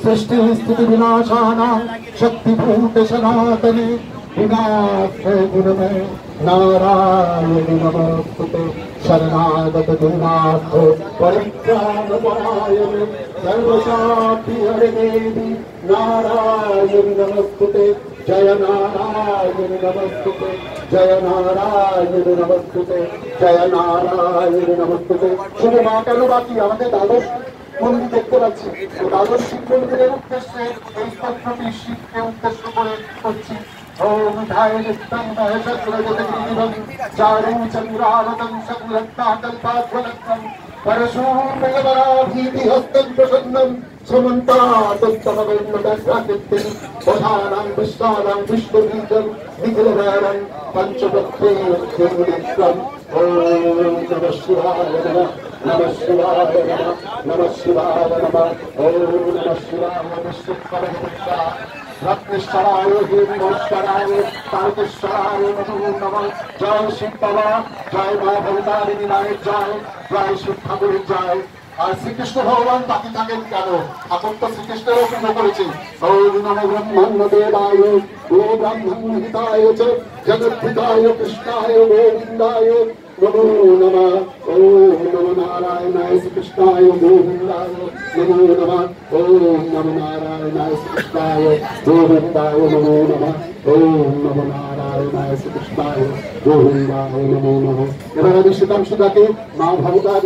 सृष्टि स्थिति विनाशानां शक्तिभूत सनातने विनाशय गुणमय नारायण नमोस्तुते शरणागत दुर्नाथ परित्राणपरायण सर्वशान्ति हरे देवी नारायण नमोस्तुते जय नारायण नमोस्तुते जय नारायण नमोस्तुते जय नारायण नमोस्तुते। শুধু মা কেন বাকি আমাদের দ্বাদশ মন্দির দেখতে পাচ্ছি, দ্বাদশ শিব মন্দিরের উদ্দেশ্যে এই স্তোত্রটি শিবকে উদ্দেশ্য করে করছি। ओम ध्याय नित्यं महशक्लजगद्गिरिवं चारुं चन्द्रावतं सकलत्ताकल्पाज्वलत्वं परशुरामभीतिहस्तं प्रसन्नं समन्तातस्तमवेन्मदग्राकृतिं वधानां विश्वानां विश्वबीजं निखिलवैरं पञ्चवक्त्रेयं ओम नमः शिवाय नमः शिवाय नमः शिवाय नमः ओम नमः शिवाय विष्णुपरमेश्वरा रत्नेश्वराय हेमेश्वराय तारकेश्वराय नमो नमः। जय शिव बाबा, जय माँ भवतारिणी माয়ের জয়, জয় শিব ঠাকুরের জয়। আর শ্রীকৃষ্ণ ভগবান বাকি থাকেন কেন? ঠাকুর তো শ্রীকৃষ্ণেরও পুজো করেছেন। ওম নমো ব্রহ্মণ্যদেবায় ও ব্রাহ্মণহিতায় চ জগদ্ধিতায় কৃষ্ণায় গোবিন্দায় नमो नमः। ओम नमो नारायणाय श्रीकृष्णाय गोविन्दाय नमो नमः। ओम नमो नारायणाय श्रीकृष्णाय गोविन्दाय नमो नमः। ओम नमो नारायणाय श्रीकृष्णाय गोविन्दाय नमो नमः। এবার আমি শীতাংশুদাকে মা ভবতারিণী